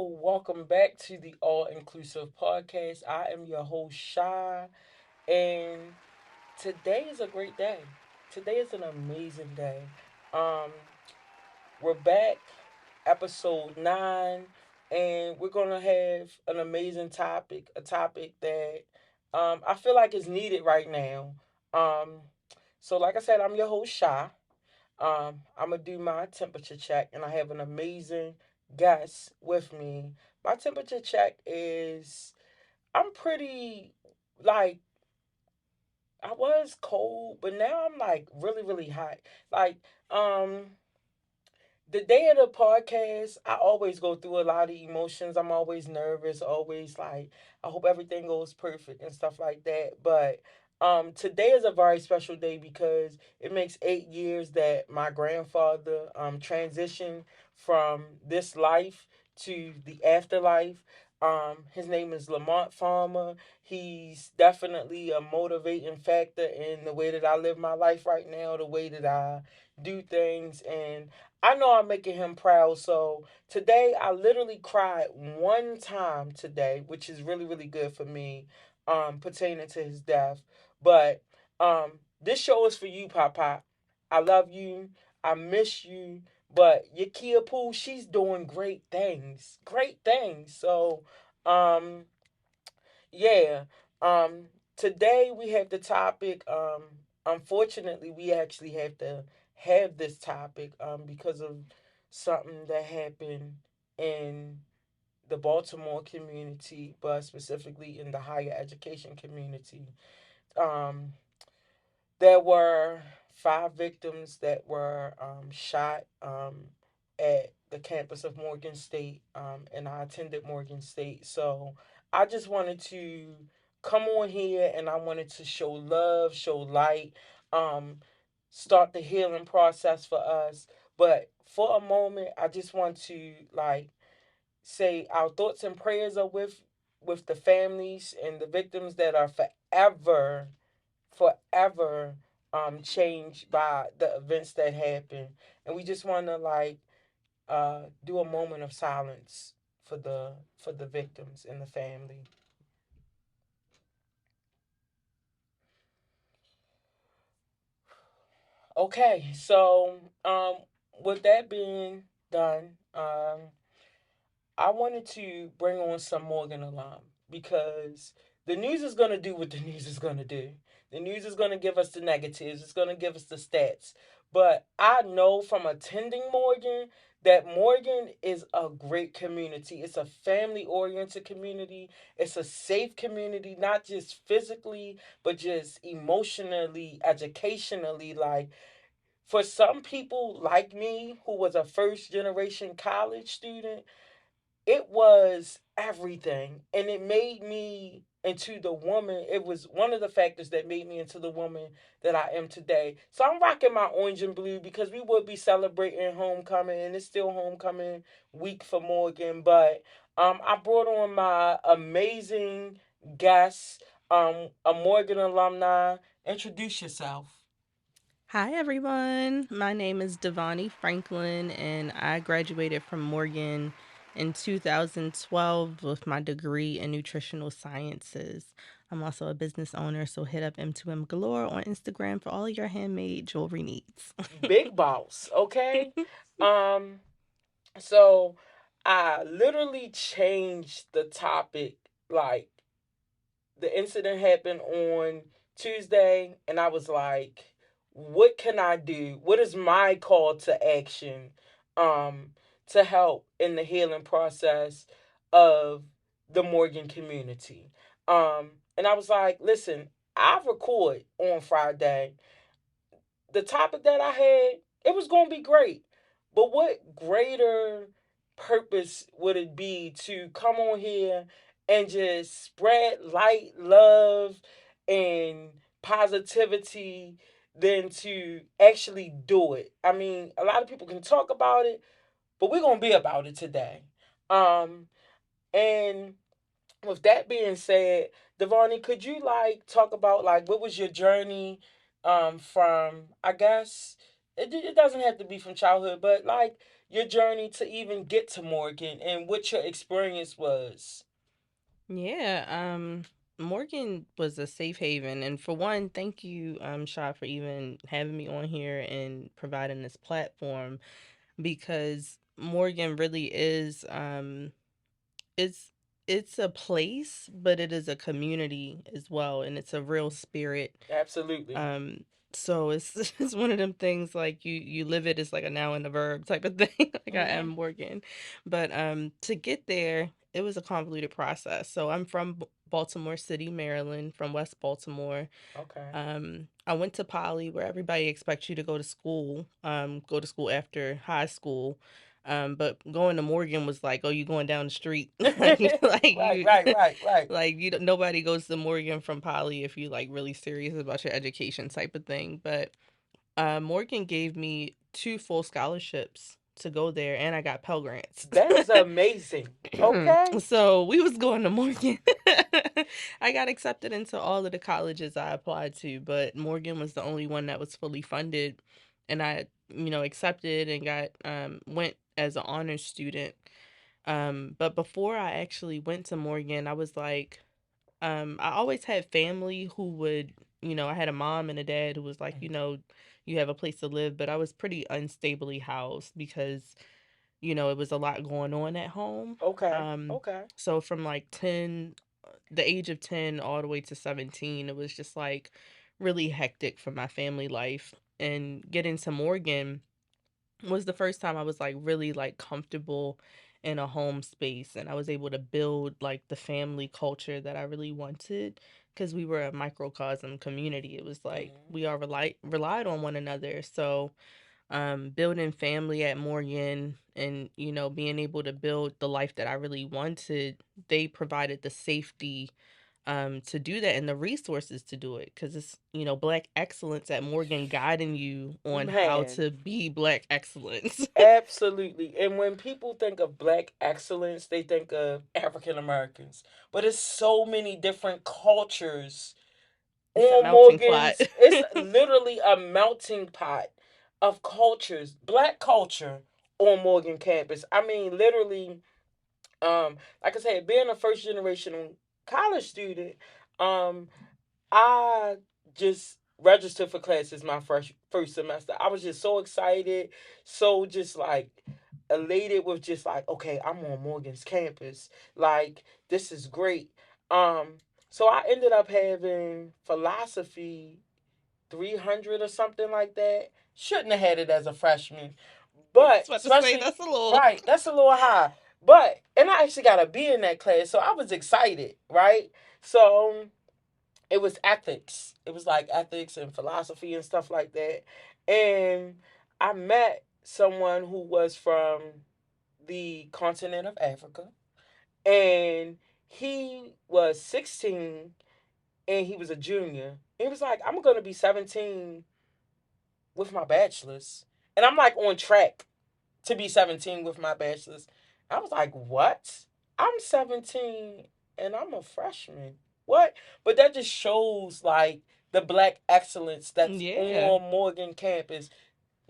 welcome back to the All Inclusive Podcast. I am your host, Shy, and today is a great day. Today is an amazing day. Um, we're back, episode 9, and we're gonna have an amazing topic, a topic that I feel like is needed right now. Um, like I said, I'm your host, Shy. I'm gonna do my temperature check, and I have an amazing guest with me. My temperature check is I'm pretty like I was cold, but now I'm like really really hot. Like um the day of the podcast, I always go through a lot of emotions. I'm always nervous, always like I hope everything goes perfect and stuff like that. But today is a very special day because it makes 8 years that my grandfather transitioned from this life to the afterlife. His name is Lamont Farmer. He's definitely a motivating factor in the way that I live my life right now, the way that I do things, and I know I'm making him proud. So today I literally cried one time today, which is really, really good for me, pertaining to his death. But this show is for you, Pop Pop. I love you. I miss you. But Yakia Pooh, she's doing great things. Great things. So um yeah. Um today we have the topic. Unfortunately we actually have to have this topic because of something that happened in the Baltimore community, but specifically in the higher education community. Um there were 5 victims that were shot at the campus of Morgan State, and I attended Morgan State. So I just wanted to come on here and I wanted to show love, show light, um, start the healing process for us. But for a moment, I just want to like say our thoughts and prayers are with the families and the victims that are forever changed by the events that happen, and we just want to like do a moment of silence for the victims and the family. Okay, so with that being done, I wanted to bring on some Morgan alum because the news is going to do what the news is going to do. The news is going to give us the negatives, it's going to give us the stats. But I know from attending Morgan that Morgan is a great community. It's a family oriented community, it's a safe community, not just physically, but just emotionally, educationally. Like, for some people like me, who was a first generation college student, it was everything, and it made me into the woman. It was one of the factors that made me into the woman that I am today. So I'm rocking my orange and blue because we would be celebrating homecoming, and it's still homecoming week for Morgan. But I brought on my amazing guest, a Morgan alumni. Introduce yourself. Hi, everyone. My name is Devani Franklin, and I graduated from Morgan in 2012 with my degree in nutritional sciences. I'm also a business owner, so hit up M2M Galore on Instagram for all your handmade jewelry needs. Big boss, okay? um So I literally changed the topic. Like, the incident happened on Tuesday, and I was like, what can I do? What is my call to action um to help in the healing process of the Morgan community? And I was like, listen, I record on Friday. The topic that I had, it was going to be great. But what greater purpose would it be to come on here and just spread light, love, and positivity than to actually do it? I mean, a lot of people can talk about it, but we're going to be about it today. Um, and with that being said, Devani, could you like talk about like what was your journey from, I guess it doesn't have to be from childhood, but like your journey to even get to Morgan and what your experience was. Yeah, Morgan was a safe haven, and for one, thank you, Sha, for even having me on here and providing this platform because Morgan really is, it's it's a place, but it is a community as well, and it's a real spirit. Absolutely. Um, so it's it's one of them things like you live it as like a noun and a verb type of thing. Like I am Mhm. Morgan, but to get there, it was a convoluted process. So I'm from Baltimore City, Maryland, from West Baltimore. Okay. I went to Poly where everybody expects you to go to school after high school. But going to Morgan was like, oh, you going down the street, like Right, you, right, right, right. like you. Nobody goes to Morgan from Poly if you like really serious about your education type of thing. But Morgan gave me two full scholarships to go there, and I got Pell Grants. That is amazing. Okay. So we was going to Morgan. I got accepted into all of the colleges I applied to, but Morgan was the only one that was fully funded, and I, accepted and got went as an honors student. But before I actually went to Morgan, I was like, I always had family who would, I had a mom and a dad who was like, you have a place to live, but I was pretty unstably housed because it was a lot going on at home. Okay. Um, Okay. so from like 10, the age of 10 all the way to 17, it was just like really hectic for my family life. And getting to Morgan was the first time I was like really like comfortable in a home space and I was able to build like the family culture that I really wanted because we were a microcosm community. It was like Mhm. we all relied on one another. So building family at Morgan and being able to build the life that I really wanted, they provided the safety to do that and the resources to do it because it's black excellence at Morgan guiding you on how Man, to be black excellence. absolutely. And when people think of black excellence, they think of African Americans. But it's so many different cultures It's a on melting pot. Morgan's. It's literally a melting pot of cultures, black culture on Morgan campus. I mean, literally, like I said, being a first generation college student, um, I just registered for classes my first semester. I was just so excited, so just like elated with just like, okay, I'm on Morgan's campus. Like, this is great. Um, so I ended up having philosophy 300 or something like that. Shouldn't have had it as a freshman. I was But about to say especially that's a little. right, that's a little high. But and I actually got a B in that class, so I was excited, right? So it was ethics. It was like ethics and philosophy and stuff like that. And I met someone who was from the continent of Africa. And he was 16 and he was a junior. He was like, I'm going to be 17 with my bachelor's. And I'm like on track to be 17 with my bachelor's. I was like, what? I'm 17 and I'm a freshman. What? But that just shows like the black excellence that's Yeah. on Morgan campus.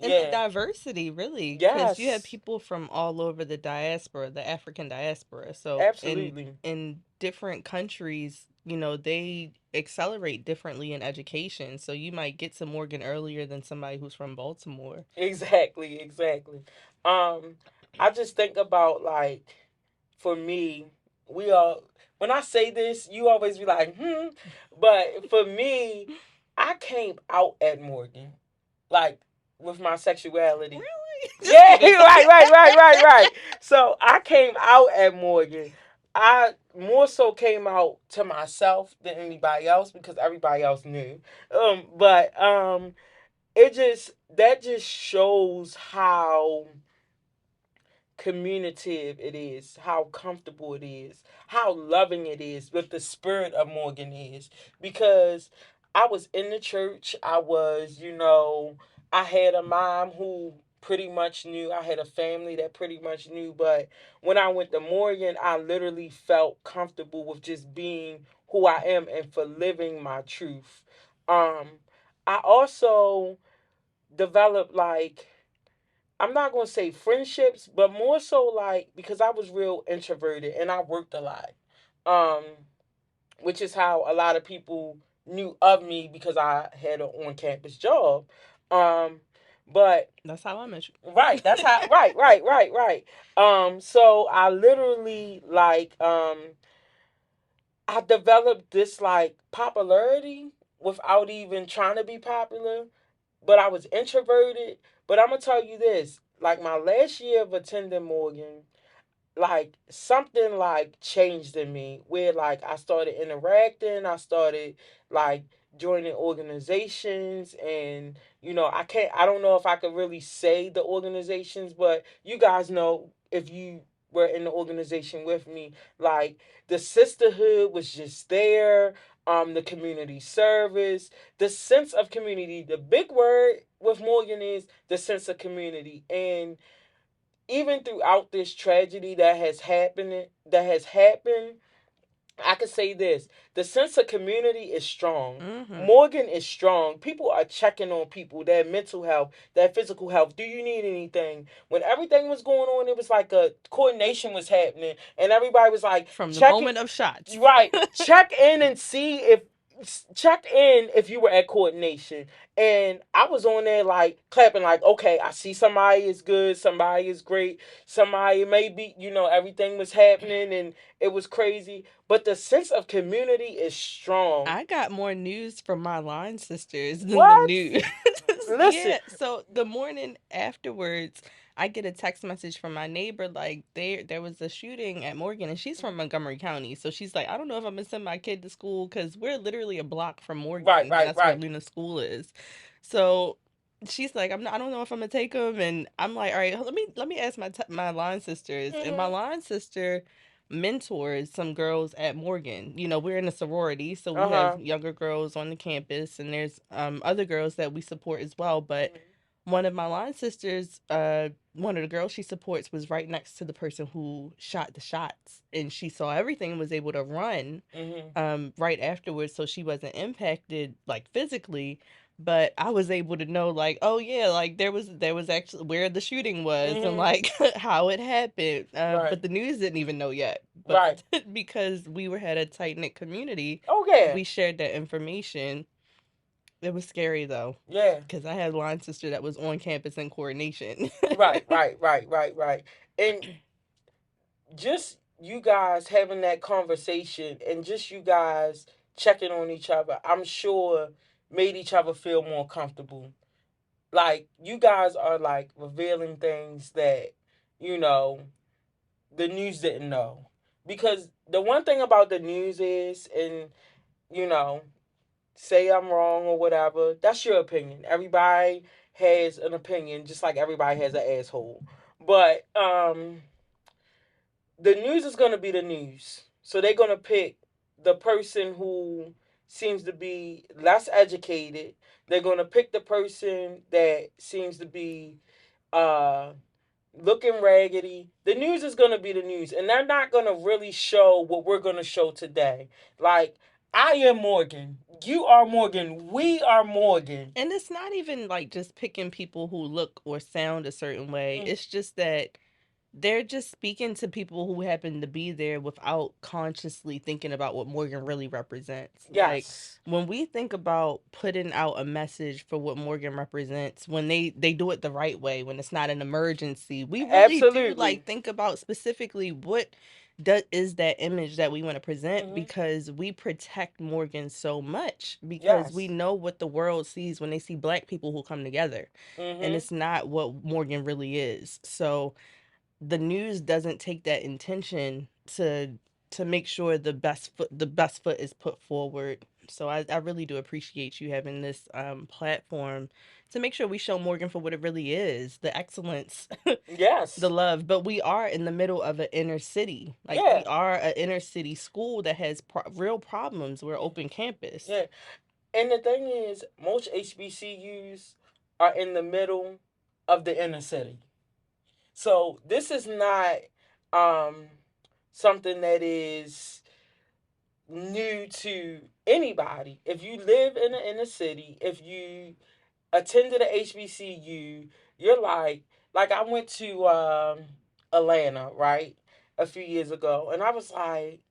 And the Yeah. diversity, really, because you have Yes. people from all over the diaspora, the African diaspora. So Absolutely. in different countries, they accelerate differently in education. So you might get to Morgan earlier than somebody who's from Baltimore. Exactly. Exactly. Um, I just think about like for me, we all when I say this, you always be like, But for me, I came out at Morgan. Like with my sexuality. Really? Just Yeah, kidding. right. So I came out at Morgan. I more so came out to myself than anybody else because everybody else knew. But it just that just shows how communicative it is, how comfortable it is, how loving it is, what the spirit of Morgan is. Because I was in the church, I had a mom who pretty much knew, I had a family that pretty much knew, but when I went to Morgan, I literally felt comfortable with just being who I am and for living my truth. Um, I also developed like I'm not gonna say friendships, but more so like because I was real introverted and I worked a lot. Um, which is how a lot of people knew of me because I had an on campus job. Um, but That's how I met right, that's how right. So I literally I developed this like popularity without even trying to be popular, but I was introverted. But I'm gonna tell you this, like my last year of attending Morgan, like something like changed in me where like I started interacting, I started like joining organizations, and I don't know if I could really say the organizations, but you guys know if you were in the organization with me, like the sisterhood was just there, the community service, the sense of community. The big word with Morgan is the sense of community. And even throughout this tragedy that has happened, I can say this: the sense of community is strong. you. Morgan is strong. People are checking on people, their mental health, their physical health. Do you need anything? When everything was going on, it was like a coordination was happening, and everybody was like, From the check it. moment of shots. Right. Check in and see if check in if you were at coordination. And I was on there like clapping like, okay, I see somebody is good, somebody is great, somebody maybe, everything was happening and it was crazy. But the sense of community is strong. I got more news from my line sisters than the What? news. Listen. Yeah. So the morning afterwards, I get a text message from my neighbor like there was a shooting at Morgan, and she's from Montgomery County. So she's like, I don't know if I'm gonna send my kid to school because we're literally a block from Right, Morgan. right, That's where right. Luna School is. So she's like, I don't know if I'm gonna take him, and I'm like, all right, let me ask my line sisters, and my Mhm. line sister mentors some girls at Morgan. We're in a sorority, so we have Uh-huh. younger girls on the campus, and there's other girls that we support as well. But Mhm. one of my line sisters, one of the girls she supports was right next to the person who shot the shots, and she saw everything and was able to run Mhm. right afterwards, so she wasn't impacted like physically. But I was able to know like, oh yeah, like there was actually where the shooting was and Mhm. like how it happened. Right. But the news didn't even know yet. But Right. because we had a tight knit community, Oh yeah. we shared that information. It was scary though, Yeah. because I had a line sister that was on campus in coordination. Right. And just you guys having that conversation and just you guys checking on each other, I'm sure made each other feel more comfortable. Like you guys are like revealing things that, you know, the news didn't know. Because the one thing about the news is, and you know, say I'm wrong or whatever, that's your opinion. Everybody has an opinion, just like everybody has an asshole. But the news is going to be the news. So they're going to pick the person who seems to be less educated. They're going to pick the person that seems to be uh, looking raggedy. The news is going to be the news. And they're not going to really show what we're going to show today. Like, I am Morgan. You are Morgan. We are Morgan. And it's not even like just picking people who look or sound a certain way. Mm, It's just that they're just speaking to people who happen to be there without consciously thinking about what Morgan really represents. Like yes. when we think about putting out a message for what Morgan represents, when they do it the right way, when it's not an emergency, we really do Absolutely. like think about specifically what is that image that we want to present, Hmm. because we protect Morgan so much because we Yes. know what the world sees when they see black people who come together, and Hmm. it's not what Morgan really is. So the news doesn't take that intention to make sure the best foot is put forward. So I really do appreciate you having this platform to make sure we show Morgan for what it really is, the excellence, the Yes. love. But we are in the middle of an inner city, like we Yeah. are an inner city school that has real problems. We're open campus. Yeah. And the thing is, most HBCUs are in the middle of the inner city. So this is not um, something that is new to anybody. If you live in the inner city, if you attended a HBCU, you're like, Like I went to Atlanta, right, a few years ago, and I was like,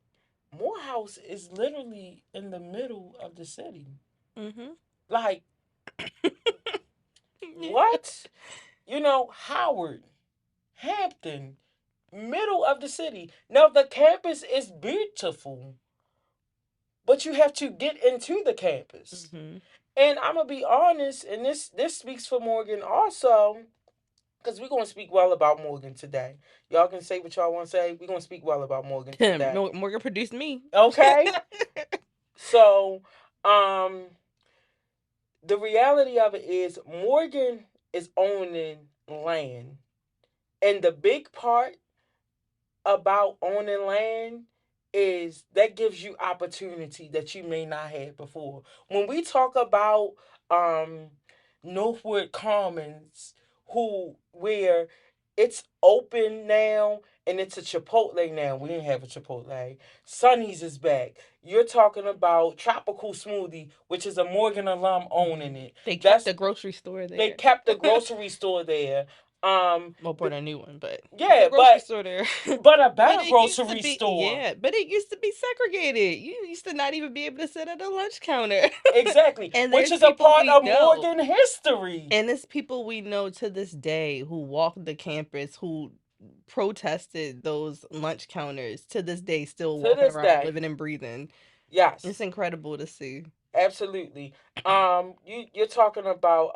Morehouse is literally in the middle of the city. Mm-hmm. Like Yeah. what? You know, Howard, Hampton, middle of the city. Now the campus is beautiful, but you have to get into the campus. Mm-hmm. And I'm gonna be honest, and this speaks for Morgan also, because we're gonna speak well about Morgan today. Y'all can say what y'all want to say. We're gonna speak well about Morgan today. Morgan produced me. Okay? So, um, the reality of it is Morgan is owning land. And the big part about owning land is that gives you opportunity that you may not have before. When we talk about um Northwood Commons, who where it's open now and it's a Chipotle now. We didn't have a Chipotle. Sonny's is back. You're talking about Tropical Smoothie, which is a Morgan alum owning it. They kept That's the grocery store they there. kept the grocery store there. Well, bought The, a new one, but kept the yeah, grocery store there. but a But better it used to grocery be, store. yeah, but it used to be segregated. You used to not even be able to sit at a lunch counter. Exactly, And which there's is a people part we of know. Morgan history. And it's people we know to this day who walked the campus, who protested those lunch counters, to this day, still To walking this around, day, living and breathing. It's yes, incredible to see. absolutely. You're talking about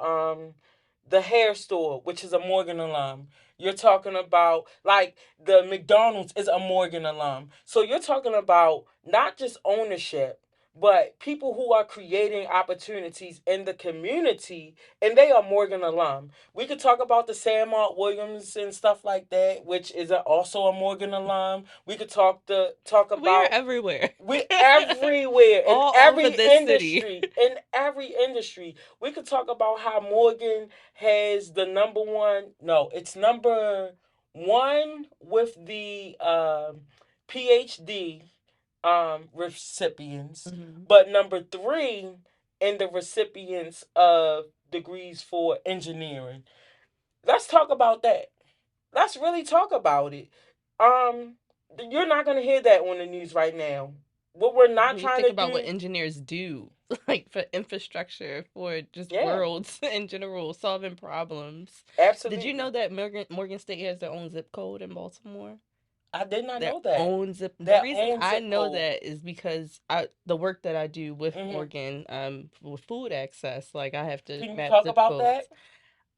the hair store, which is a Morgan alum. You're talking about like the McDonald's is a Morgan alum. So you're talking about not just ownership, but people who are creating opportunities in the community, and they are Morgan alum. We could talk about the Sandmart Williams and stuff like that, which is also a Morgan alum. We could talk We are about everywhere. we everywhere in All over every this city. industry. In every industry, we could talk about how Morgan has the number one. No, it's number one with the PhD recipients, Mhm. but number three in the recipients of degrees for engineering. Let's talk about that. Let's really talk about it. Um, you're not gonna hear that on the news right now. What we're not When you trying think to about what do, engineers do, like for infrastructure, for just yeah, worlds in general, solving problems. Did you know absolutely. that Morgan State has their own zip code in Baltimore? I did not Their know that. own zip. The Their reason own I zip know code. that is because the work that I do with Hmm. Morgan, with food access, like I have to Can you map talk zip about that? codes.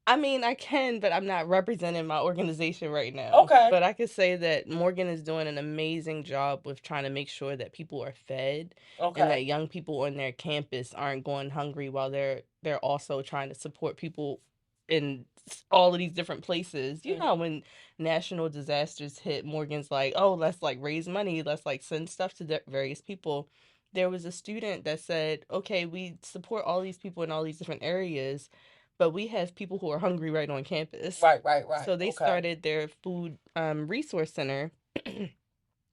I mean, I can, but I'm not representing my organization right now. Okay. But I could say that Morgan is doing an amazing job with trying to make sure that people are fed and Okay. that young people on their campus aren't going hungry while they're also trying to support people in all of these different places. You know, Hmm. when national disasters hit, Morgan's like, "Oh, let's like raise money, let's like send stuff to various people." There was a student that said, "Okay, we support all these people in all these different areas, but we have people who are hungry right on campus." Right. Right. Right. So they Okay. started their food resource center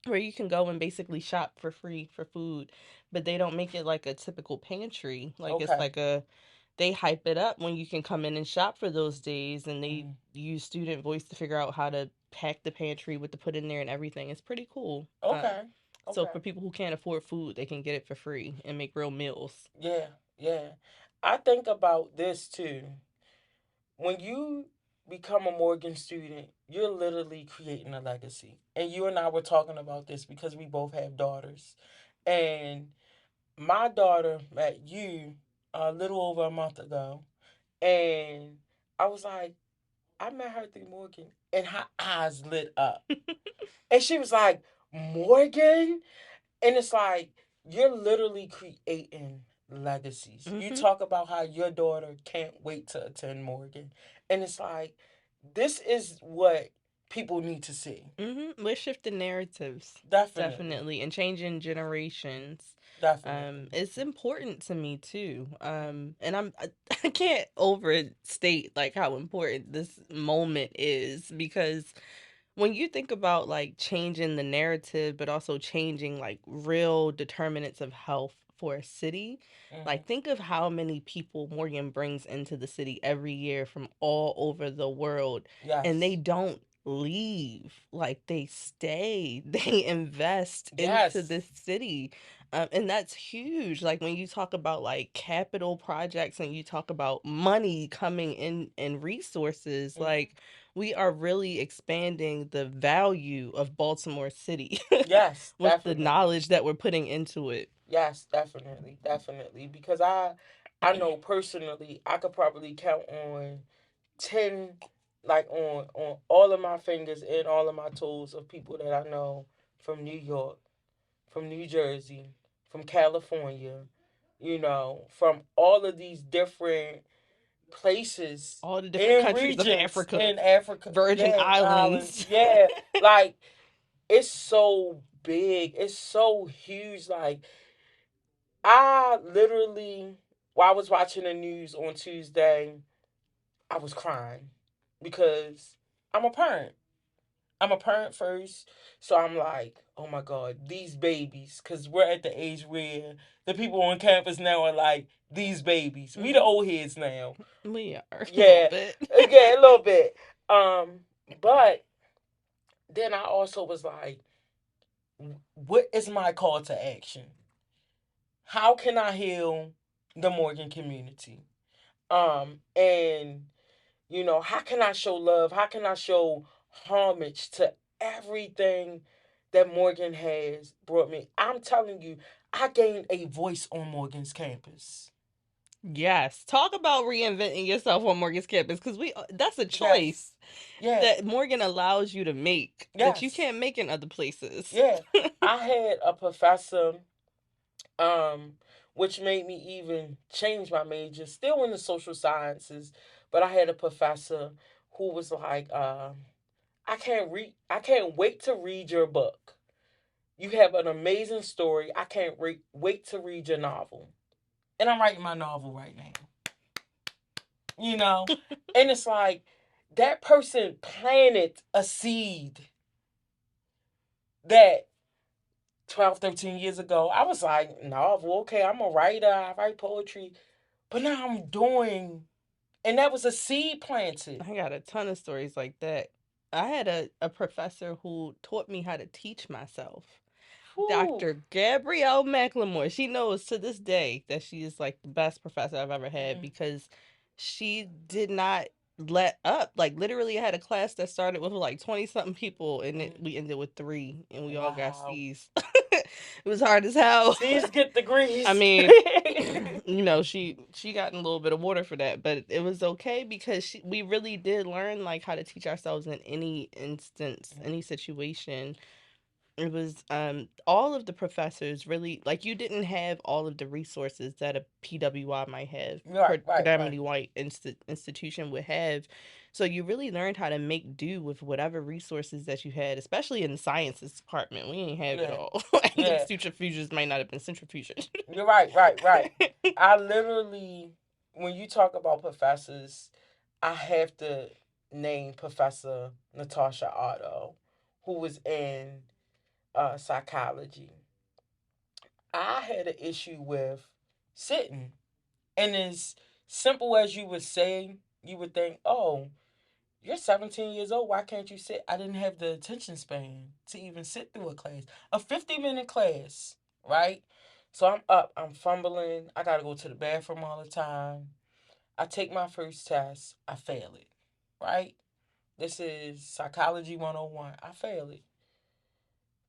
where you can go and basically shop for free for food, but they don't make it like a typical pantry. Like it's Okay. like a they hype it up when you can come in and shop for those days, and they Mm. use student voice to figure out how to pack the pantry, what to put in there and everything. It's pretty cool. Okay. So Okay. for people who can't afford food, they can get it for free and make real meals. Yeah. Yeah. I think about this too. When you become a Morgan student, you're literally creating a legacy. And you and I were talking about this because we both have daughters. And my daughter met you a little over a month ago. And I was like, I met her through Morgan. And her eyes lit up. And she was like, Morgan? And it's like you're literally creating legacies. You Hmm. talk about how your daughter can't wait to attend Morgan. And it's like this is what people need to see. We're shifting narratives, Definitely. definitely, and changing generations. Definitely. It's important to me too. And I can't overstate like how important this moment is, because when you think about like changing the narrative, but also changing like real determinants of health for a city, Mm-hmm. like think of how many people Morgan brings into the city every year from all over the world, and they Yes. don't leave. Like they stay, they invest into Yes. this city. And that's huge. Like when you talk about like capital projects and you talk about money coming in and resources, Mm-hmm. like we are really expanding the value of Baltimore City Yes, with the definitely. knowledge that we're putting into it. Yes, definitely, definitely. Because I know personally, I could probably count on 10, like on all of my fingers and all of my toes of people that I know from New York, from New Jersey, from California, from all of these different places All the different and countries of regions Africa, in Africa. Virgin Yeah, islands. Islands. Yeah, like it's so big. It's so huge. Like I literally, while I was watching the news on Tuesday, I was crying because I'm a parent. I'm a parent first, so I'm like, oh my god, these babies, because we're at the age where the people on campus now are like these babies. We the Hmm. old heads now. We are a little Yeah, bit. yeah, a little bit. But then I also was like, what is my call to action? How can I heal the Morgan community? And how can I show love? How can I show homage to everything that Morgan has brought me? I'm telling you, I gained a voice on Morgan's campus. Yes, talk about reinventing yourself on Morgan's campus because we that's a Yes. choice Yeah. that Morgan allows you to make that you Yes. can't make in other places. Yeah. I had a professor, um, which made me even change my major, still in the social sciences, but I had a professor who was like, I can't wait to read your book. You have an amazing story. I can't wait to read your novel. And I'm writing my novel right now. You know? And it's like that person planted a seed that 12, 13 years ago, I was like, novel, okay, I'm a writer, I write poetry. But now I'm doing, and that was a seed planted. I got a ton of stories like that. I had a professor who taught me how to teach myself. Whew. Dr. Gabrielle McLemore. She knows to this day that she is like the best professor I've ever had Mm-hmm. because she did not let up. Like literally I had a class that started with like 20 something people and Mm-hmm. we ended with 3 and we all got Wow. C's. It was hard as hell. C's get I degrees. mean, she got in a little bit of water for that, but it was okay because we really did learn like how to teach ourselves in any instance, any situation. It was all of the professors really like you didn't have all of the resources that a PWI might have, Right, right, right. predominantly white institution would have. So you really learned how to make do with whatever resources that you had, especially in the sciences department. We ain't have it Yeah, all. And the yeah. centrifuges might not have been centrifuges. You're right, right, right. I literally, when you talk about professors, I have to name Professor Natasha Otto, who was in psychology. I had an issue with sitting. And as simple as you would say, you would think, oh, you're 17 years old. Why can't you sit? I didn't have the attention span to even sit through a class, a 50-minute class, right? So I'm up, I'm fumbling. I got to go to the bathroom all the time. I take my first test, I fail it, right? This is psychology 101. I fail it.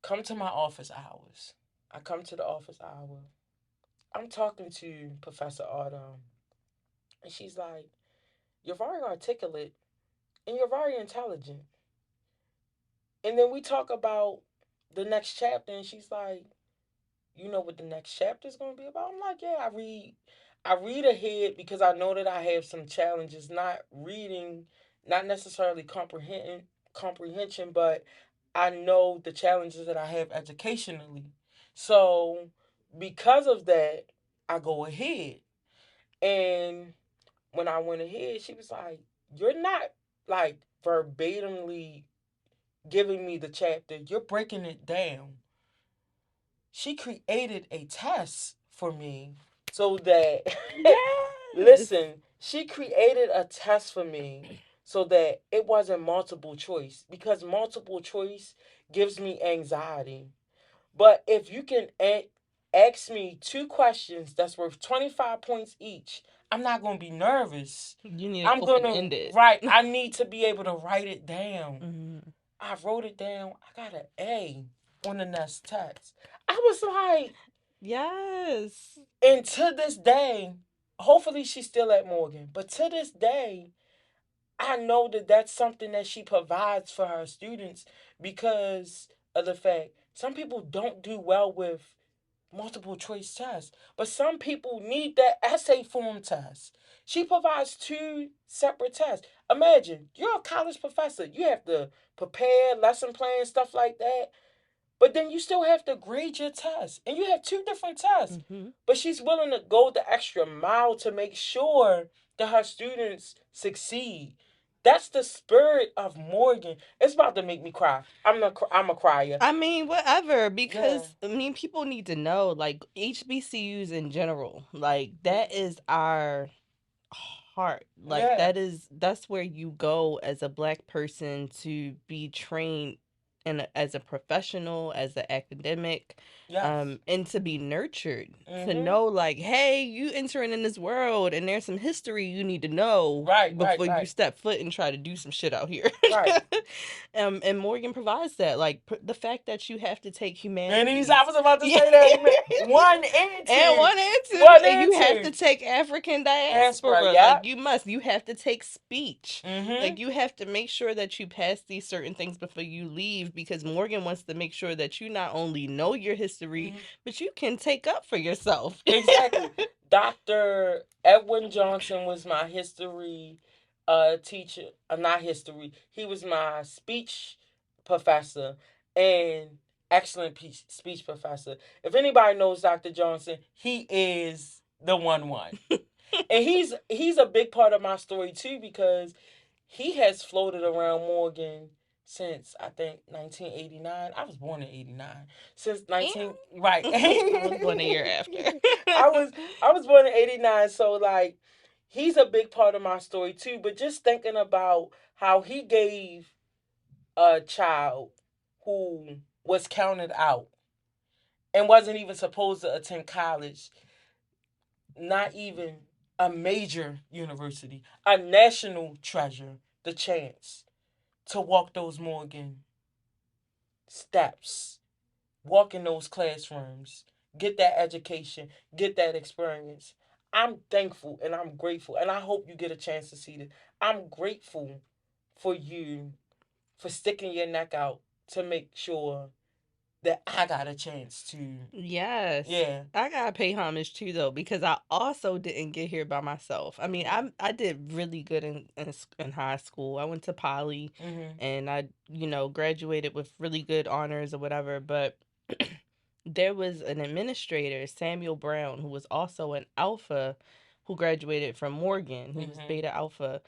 Come to my office hours. I come to the office hour. I'm talking to Professor Autumn, and she's like, you're very articulate and you're very intelligent. And then we talk about the next chapter, and she's like, "You know what the next chapter is going to be about?" I'm like, "Yeah, I read ahead because I know that I have some challenges not reading, not necessarily comprehension, but I know the challenges that I have educationally. So because of that, I go ahead. And when I went ahead, she was like, "You're not like verbatimly giving me the chapter, you're breaking it down." She created a test for me so that Yes. listen, she created a test for me so that it wasn't multiple choice because multiple choice gives me anxiety. But if you can ask me two questions that's worth 25 points each, I'm not going to be nervous. You need to I'm going open to ended. write, I need to be able to write it down. Mm-hmm. I wrote it down. I got an A on the next test. I was like, Yes. and to this day, hopefully she's still at Morgan, but to this day, I know that that's something that she provides for her students because of the fact some people don't do well with multiple choice tests, but some people need that essay form test. She provides two separate tests. Imagine you're a college professor, you have to prepare lesson plans, stuff like that. But then you still have to grade your test. And you have two different tests. Mm-hmm. But she's willing to go the extra mile to make sure that her students succeed. That's the spirit of Morgan. It's about to make me cry. I'm a crier. I mean, whatever, Yeah. because I mean, people need to know, like HBCUs in general, like that is our heart. Like Yeah. that's where you go as a black person to be trained as a professional, as an academic, Yes. and to be nurtured. To Mm-hmm. know like, hey, you entering in this world and there's some history you need to know Right, right, before you right. step foot and try to do some shit out here. Right. And Morgan provides that. Like the fact that you have to take And he's humanities. I was about to Yeah. say that. One and And two. one and two, One and and you have to two. take African Aspera, diaspora. Like yep. you must. You have to take speech. Mm-hmm. Like you have to make sure that you pass these certain things before you leave because Morgan wants to make sure that you not only know your history, Mm-hmm. but you can take up for yourself. Exactly. Dr. Edwin Johnson was my history teacher. Not history. He was my speech professor and excellent speech professor. If anybody knows Dr. Johnson, he is the one. And he's a big part of my story too because he has floated around Morgan since I think 1989. I was born in 89. Since Yeah. 19 right. I was born a year after. I was I was born in 89, so like he's a big part of my story too, but just thinking about how he gave a child who was counted out and wasn't even supposed to attend college, not even a major university, a national treasure, the chance to walk those Morgan steps, walk in those classrooms, get that education, get that experience. I'm thankful and I'm grateful, and I hope you get a chance to see this. I'm grateful for you for sticking your neck out to make sure that I got a chance to. Yes. Yeah. I gotta pay homage too though because I also didn't get here by myself. I mean, I did really good in high school. I went to Poly, Mm-hmm. and I graduated with really good honors or whatever. But there was an administrator, Samuel Brown, who was also an Alpha, who graduated from Morgan. He was Mm-hmm. Beta Alpha,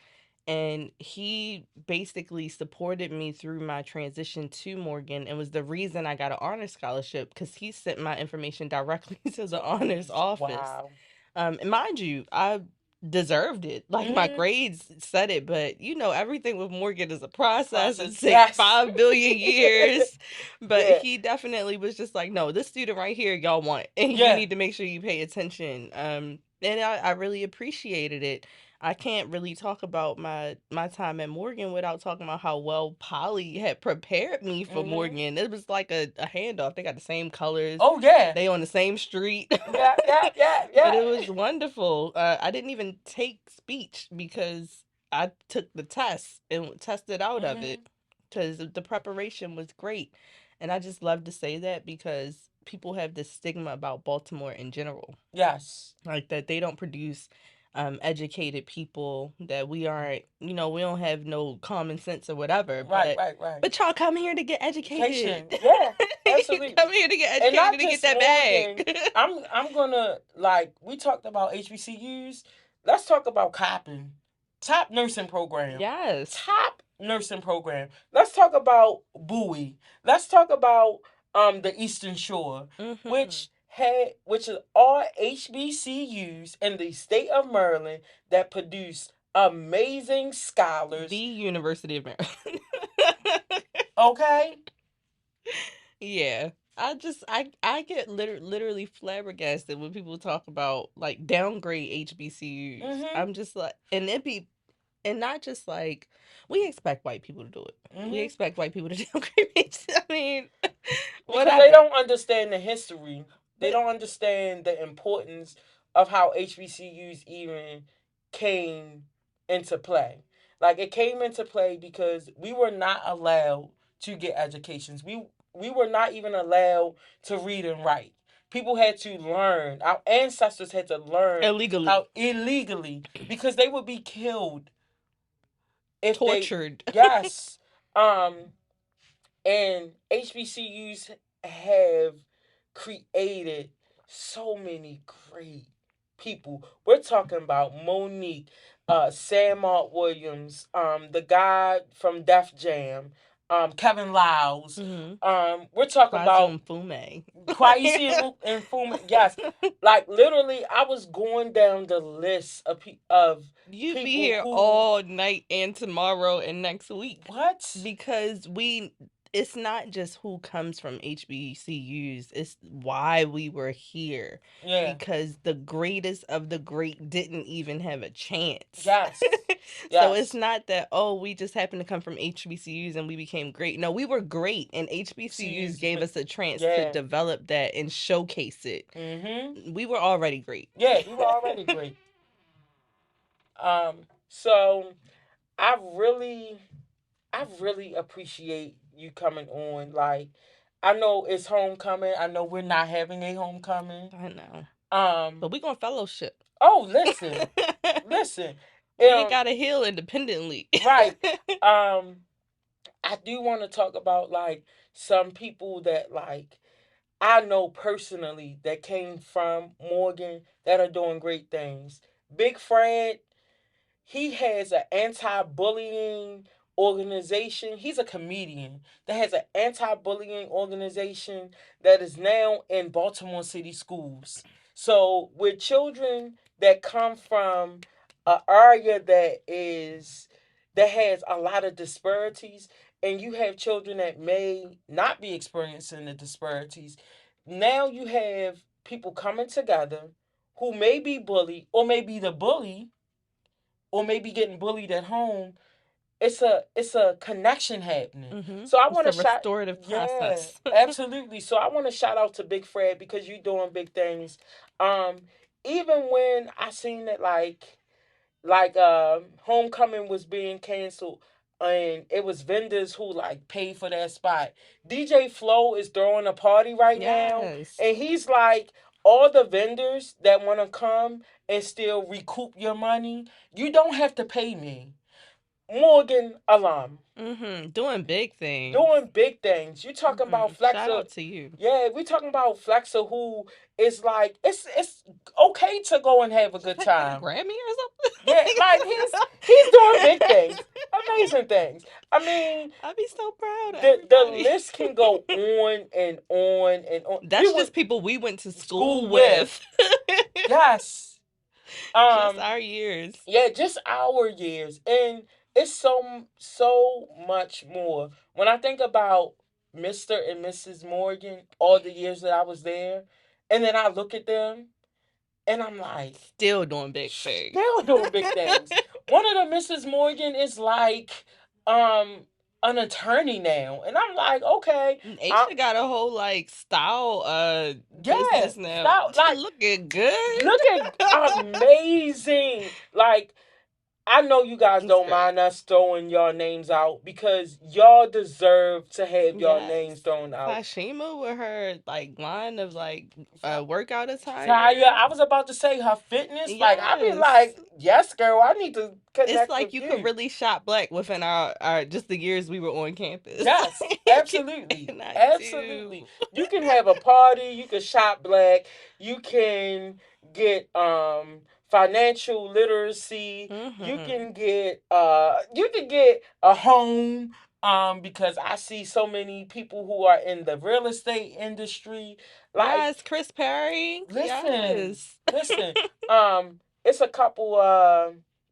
and he basically supported me through my transition to Morgan and was the reason I got an honor scholarship because he sent my information directly to the honors office. Wow. And mind you, I deserved it. Like my Mm-hmm. grades said it, but everything with Morgan is a process. It Process. takes Yes. 5 billion years. But Yeah. he definitely was just like, no, this student right here, y'all want, and you Yeah. need to make sure you pay attention. And I really appreciated it. I can't really talk about my time at Morgan without talking about how well Polly had prepared me for Mm-hmm. Morgan. It was like a handoff. They got the same colors. Oh yeah. They on the same street. Yeah. Yeah. Yeah. But it Yeah. was wonderful. I didn't even take speech because I took the test and tested out of Mm-hmm. it because the preparation was great. And I just love to say that because people have this stigma about Baltimore in general, Yes. like that they don't produce educated people, that we aren't, we don't have no common sense or whatever, Right. but Right. Right. y'all come here to get educated. Education. Yeah. You Absolutely. come here to get And educated not to get just that Morgan. bag. I'm gonna like we talked about HBCUs. Let's talk about Coppin. Top nursing program. Yes. Top nursing program. Let's talk about Bowie. Let's talk about the Eastern Shore, Hmm. which which is all HBCUs in the state of Maryland that produce amazing The scholars. University of Maryland. Okay. Yeah. I get literally flabbergasted when people talk about like downgrade HBCUs. Mhm. I'm just like, and it be, and not just like, we expect white people to do it. We Mhm. expect white people to downgrade HBCUs. I mean, Because they whatever. don't understand the history. They But don't understand the importance of how HBCUs even came into play. Like it came into play because we were not allowed to get educations. We were not even allowed to read and write. People had to learn. Our ancestors had to learn illegally how illegally because they would be killed if they tortured. yes. Um and HBCUs have created so many great people. We're talking about Monique, Sam Mart Williams, the guy from Def Jam, Kevin Liles. Mm-hmm. We're talking about Kwazum Fume. Kwaisi and Fumi. Yes, like literally, I was going down the list of You'd be people here who all night and tomorrow and next week what? because it's not just who comes from HBCUs, it's why we were here Yeah. because the greatest of the great didn't even have a chance. Yes. So it's Yes. not that, oh, we just happened to come from HBCUs and we became great. No, we were great, and She HBCUs used, gave us a chance to yeah. develop that and showcase it. Mhm. We were already great. Yeah, we were already great. So I really, I really appreciate you coming on. Like, I know it's homecoming. I know we're not having a homecoming. I know. Um. But we gonna fellowship. Oh, listen, listen. We ain't Um. gotta heal independently. Right. Um. I do want to talk about like some people that like I know personally that came from Morgan that are doing great things. Big Fred, he has an anti-bullying organization. He's a comedian that has an anti-bullying organization that is now in Baltimore City schools. So with children that come from an area that has a lot of disparities, and you have children that may not be experiencing the disparities, now you have people coming together who may be bullied or may be the bully or maybe getting bullied at home. It's a connection happening. Mm-hmm. So I It's want a to shout, restorative yeah, process. absolutely. So I want to shout out to Big Fred because you doing big things. Um, even when I seen that homecoming was being canceled and it was vendors who like paid for that spot. DJ Flow is throwing a party right now, Yes. and he's like all the vendors that want to come and still recoup your money, you don't have to pay me. Morgan alum Mm-hmm. Doing big things. doing big things. You talking Mm-hmm. about Shout Flexa? out to you. Yeah, we talking about Flexa, who is like it's okay to go and have a Should good have got a time. Grammy or Yeah, like he's doing big things, amazing things. I mean, I'd be so proud of the everybody. list can go on and on and on. We That's went just people we went to school school with, with. yes, Just um, our years. yeah, just our years, and it's so much more. When I think about Mr. and Mrs. Morgan, all the years that I was there, and then I look at them, and I'm like, Still doing big things. still doing big things. One of the Mrs. Morgan is like um an attorney now, and I'm like, okay, I, Aisha got a whole like style yeah, business now. stop, like Looking good. looking amazing. Like I know you guys It's don't great. mind us throwing your names out because y'all deserve to have your names Yes. thrown out. Sashima with her like line of like workout Taya, attire. I was about to say her fitness. Like I'd be Yes. like, yes, girl, I need to It's connect like with you could you. really shop black within our just the years we were on campus. Yes, absolutely. And I Absolutely. do. You can have a party, you can shop black, you can get financial literacy, Mm-hmm. you can get a home, Because I see so many people who are in the real estate industry. Like, Yes, Chris Perry. listen, Yes. listen. It's a couple.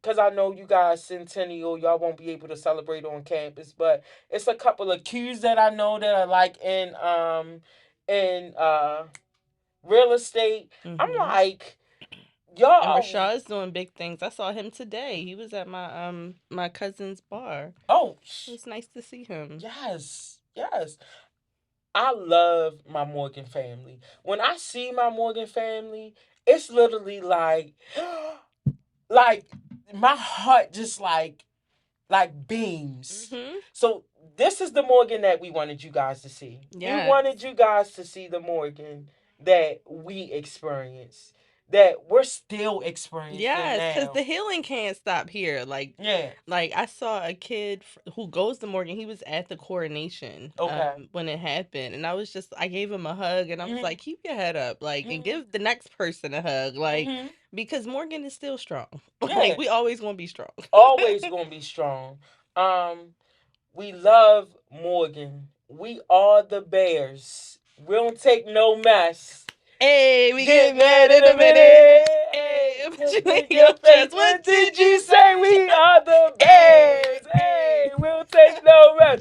Because I know you guys Centennial, y'all won't be able to celebrate on campus, but it's a couple of cues that I know that are like in real estate. I'm Mhm. like, And y'all are. Rashad's doing big things. I saw him today. He was at my cousin's bar. Oh, It was nice to see him. yes, yes. I love my Morgan family. When I see my Morgan family, it's literally like my heart just like beams. Mhm. So this is the Morgan that we wanted you guys to see. We Yes. wanted you guys to see the Morgan that we experienced, that we're still experiencing Yes, because now. the healing can't stop here. Yeah. Like I saw a kid who goes to Morgan. He was at the coronation Okay. when it happened, and I gave him a hug, and I was Mhm. like, keep your head up, like, and Mhm. give the next person a hug, like, Mhm. because Morgan is still strong. Like Yeah. we always gonna be strong. Always gonna be strong. Um, We love Morgan. We are the Bears. We don't take no mess. Hey, we Get get mad mad in in a a minute. minute. Hey, put Just you in make your your face. chest. What What did did you you say? say? We are the Hey, Bears. Hey, hey. we don't take no mess.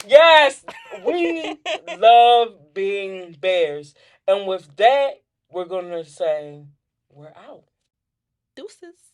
Yes, we love being Bears. And with that, we're going to say, we're out. Deuces.